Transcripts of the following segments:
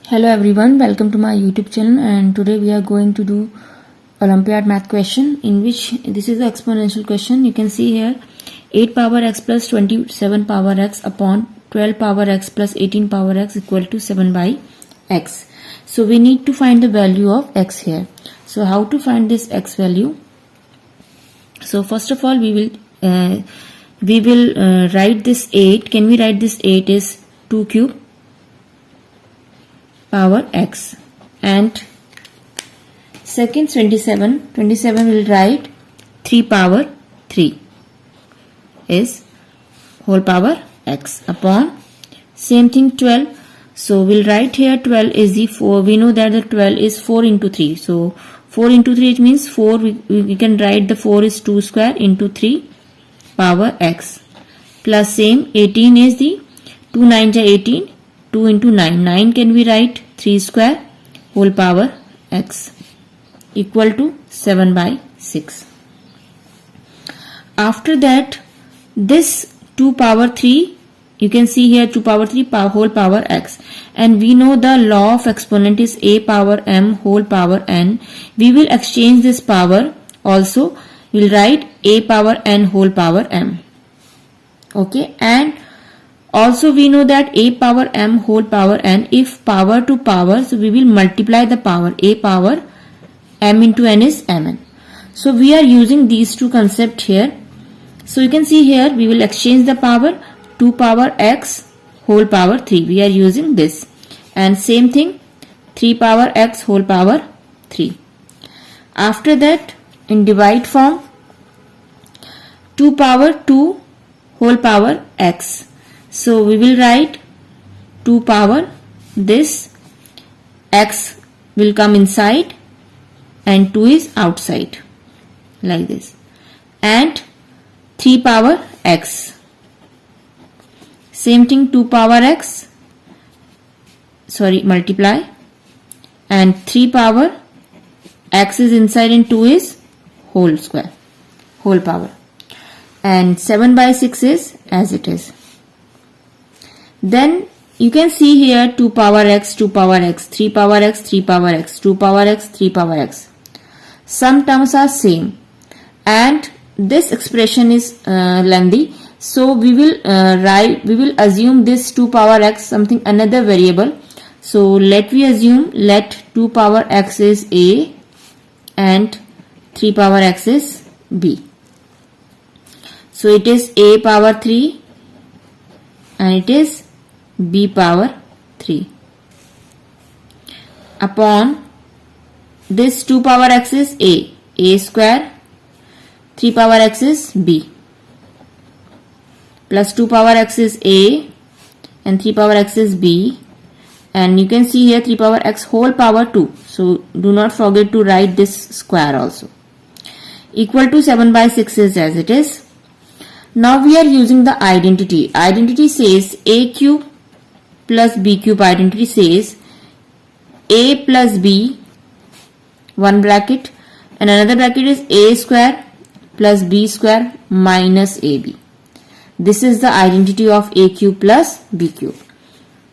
Hello everyone, welcome to my YouTube channel, and today we are going to do Olympiad math question, in which this is the exponential question. You can see here 8 power x plus 27 power x upon 12 power x plus 18 power x equal to 7 by x. So we need to find the value of x here. So how to find this x value? So first of all we will write this 8. Can we write this 8 is 2 cube power x, and second 27 will write 3 power 3 is whole power x upon same thing 12. So we'll write here 12 is the 4. We know that the 12 is 4 into 3. So 4 into 3 it means 4. We can write the 4 is 2 square into 3 power x plus same 18 is the 2 9 ja 18. 2 into 9. 9 can we write 3 square whole power x equal to 7 by 6. After that, this 2 power 3, you can see here 2 power 3 whole power x, and we know the law of exponent is a power m whole power n. We will exchange this power also. We'll write a power n whole power m. Okay, and also we know that a power m whole power n, if power to power, so we will multiply the power. A power m into n is mn. So we are using these two concepts here. So you can see here we will exchange the power. 2 power x whole power 3. We are using this. And same thing 3 power x whole power 3. After that, in divide form, 2 power 2 whole power x. So we will write 2 power, this x will come inside and 2 is outside, like this, and 3 power x. Same thing 2 power x, multiply, and 3 power x is inside and 2 is whole square, whole power, and 7 by 6 is as it is. Then you can see here 2 power x, 2 power x, 3 power x, 3 power x, 2 power x, 3 power x. Some terms are same, and this expression is lengthy. So we will assume this 2 power x something another variable. So let 2 power x is a and 3 power x is b. So it is a power 3 and it is b power 3 upon this 2 power x is a square, 3 power x is b, plus 2 power x is a and 3 power x is b, and you can see here 3 power x whole power 2. So do not forget to write this square also, equal to 7 by 6 is as it is. Now we are using the identity. Identity says a cube plus b cube. Identity says a plus b, one bracket, and another bracket is a square plus b square minus ab. This is the identity of a cube plus b cube.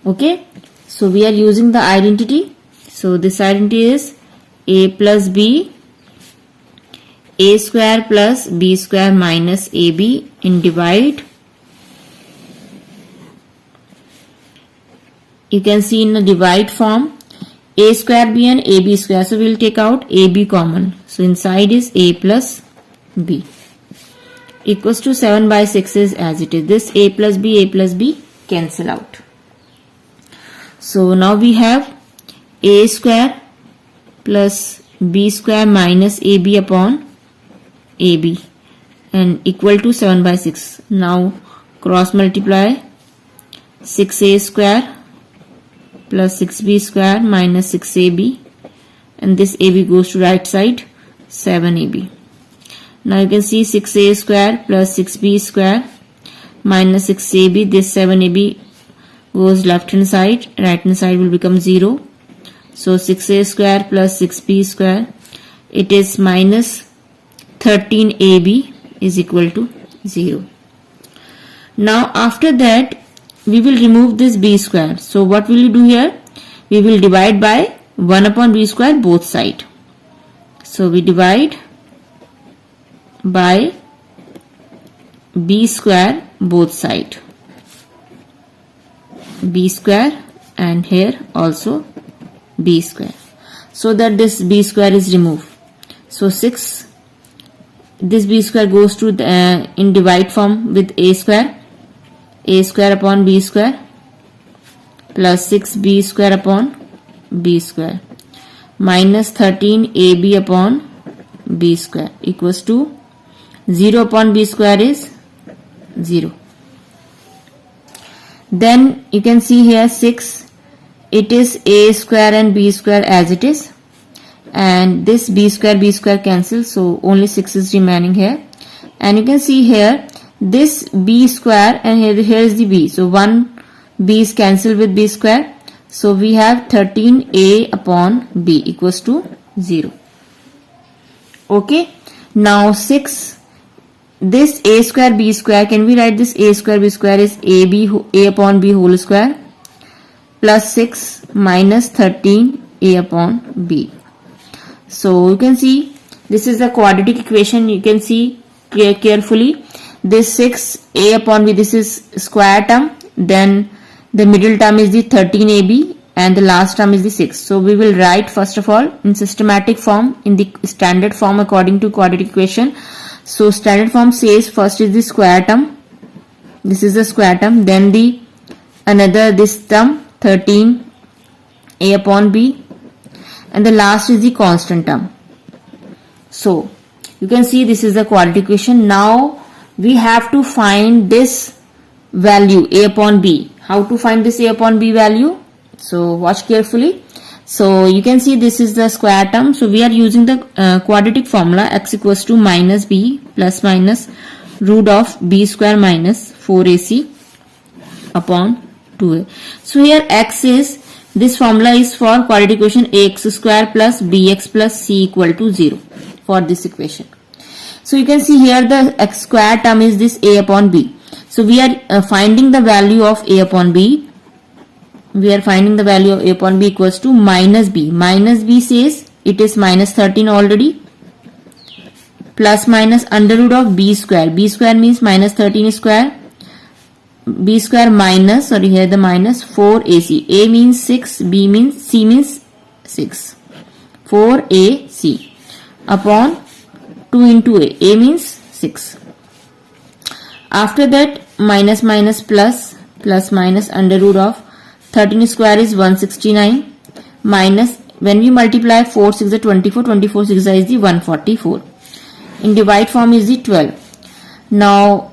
Okay, so we are using the identity. So this identity is a plus b, a square plus b square minus ab, in divide. You can see in the divide form a square b and ab square. So we will take out ab common. So inside is a plus b equals to 7 by 6 is as it is. This a plus b cancel out. So now we have a square plus b square minus ab upon ab and equal to 7 by 6. Now cross multiply 6a square plus 6b square minus 6ab, and this ab goes to right side, 7ab. Now you can see 6a square plus 6b square minus 6ab, this 7ab goes left hand side, right hand side will become 0. So 6a square plus 6b square, it is minus 13ab is equal to 0. Now after that we will remove this b square. So what will you do here? we will divide by 1 upon b square both side. So we divide by b square both side, b square, and here also b square, so that this b square is removed. So 6, this b square goes to the, in divide form with a square upon b square plus 6b square upon b square minus 13ab upon b square equals to 0 upon b square is 0. Then you can see here 6, it is a square and b square as it is, and this b square cancels, so only 6 is remaining here. And you can see here this b square, and here is the b, so 1 b is cancelled with b square, so we have 13a upon b equals to 0. Okay, now 6, this a square b square, can we write this a square b square is a upon b whole square plus 6 minus 13 a upon b. So you can see this is the quadratic equation. You can see carefully this 6 a upon b, this is square term, then the middle term is the 13ab and the last term is the 6. So we will write first of all in systematic form, in the standard form according to quadratic equation. So standard form says first is the square term, this is the square term, then the another this term 13 a upon b, and the last is the constant term. So you can see this is the quadratic equation. Now we have to find this value a upon b. How to find this a upon b value? So watch carefully. So you can see this is the square term. So we are using the quadratic formula x equals to minus b plus minus root of b square minus 4ac upon 2a. So here x is, this formula is for quadratic equation ax square plus bx plus c equal to 0 for this equation. So you can see here the x square term is this a upon b. So we are finding the value of a upon b. We are finding the value of a upon b equals to minus b. Minus b says it is minus 13 already, plus minus under root of b square. B square means minus 13 square. B square minus, sorry, here the minus 4ac. A means 6, b means, c means 6. 4ac upon 2 into a means 6. After that minus minus plus, plus minus under root of 13 square is 169 minus, when we multiply 4 6 is 24, 24 6 is the 144. In divide form is the 12. Now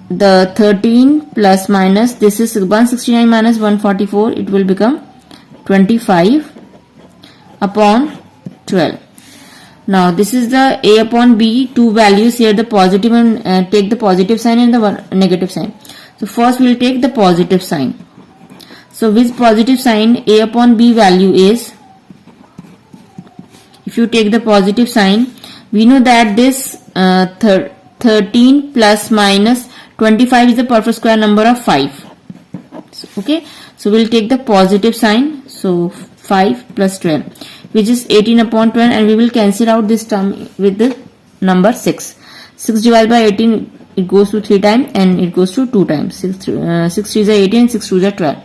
the 13 plus minus, this is 169 minus 144, it will become 25 upon 12. Now this is the a upon b, two values here, the positive and take the positive sign and the negative sign. So first we will take the positive sign. So with positive sign, a upon b value is, if you take the positive sign, we know that this 13 plus minus 25 is the perfect square number of 5. So, okay, so we'll take the positive sign. So 5 plus 12, which is 18 upon 12, and we will cancel out this term with the number 6. 6 divided by 18, it goes to 3 times and it goes to 2 times. 6 3 is 18, 6 2 is 12.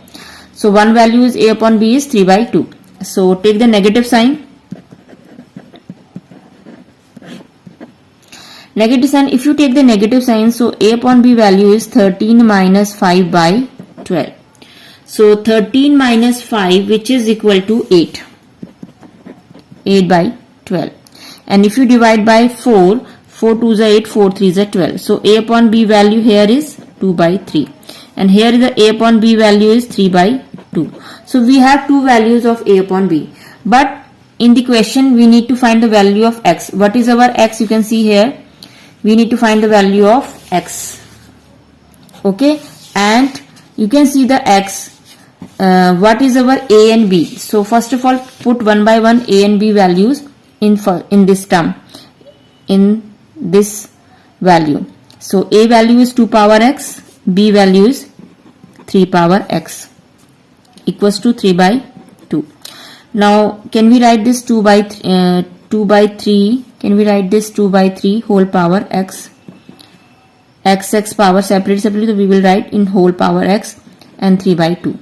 So one value is a upon b is 3 by 2. So take the negative sign. Negative sign, if you take the negative sign, so a upon b value is 13 minus 5 by 12. So 13 minus 5, which is equal to 8. 8 by 12. And if you divide by 4, 4 2s are 8, 4 3s are 12. So a upon b value here is 2 by 3. And here is the a upon b value is 3 by 2. So we have two values of a upon b. But in the question we need to find the value of x. What is our x? You can see here. We need to find the value of x. Okay. And you can see the x. What is our a and b? So first of all, put one by one a and b values in this term, in this value. So a value is 2 power x, b value is 3 power x equals to 3 by 2. Now can we write this 2 by 3? Can we write this 2 by 3 whole power x? X power separately, so we will write in whole power x and 3 by 2.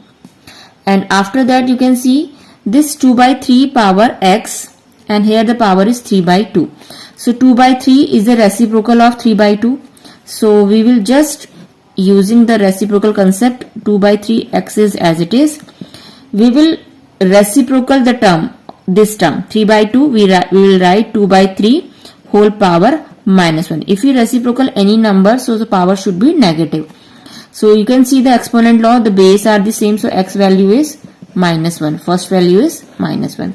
And after that you can see this 2 by 3 power x, and here the power is 3 by 2. So 2 by 3 is the reciprocal of 3 by 2. So we will just, using the reciprocal concept, 2 by 3 x is as it is. We will reciprocal the term, this term 3 by 2, we will write 2 by 3 whole power minus 1. If we reciprocal any number, so the power should be negative. So you can see the exponent law, the base are the same, so x value is minus 1. First value is minus 1.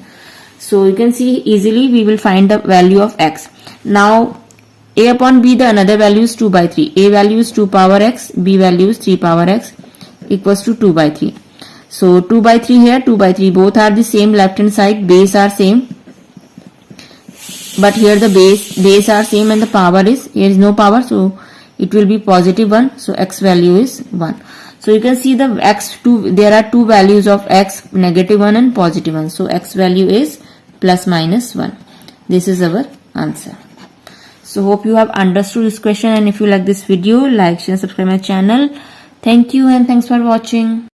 So you can see easily we will find the value of x. Now a upon b, the another value is 2 by 3. A value is 2 power x, b value is 3 power x, equals to 2 by 3. So 2 by 3 here, 2 by 3, both are the same, left hand side base are same, but here the base are same and the power is, here is no power, so it will be positive 1, so x value is 1. So you can see the x2, there are two values of x, negative 1 and positive 1, so x value is plus minus 1. This is our answer. So hope you have understood this question, and if you like this video, like, share, subscribe my channel. Thank you and thanks for watching.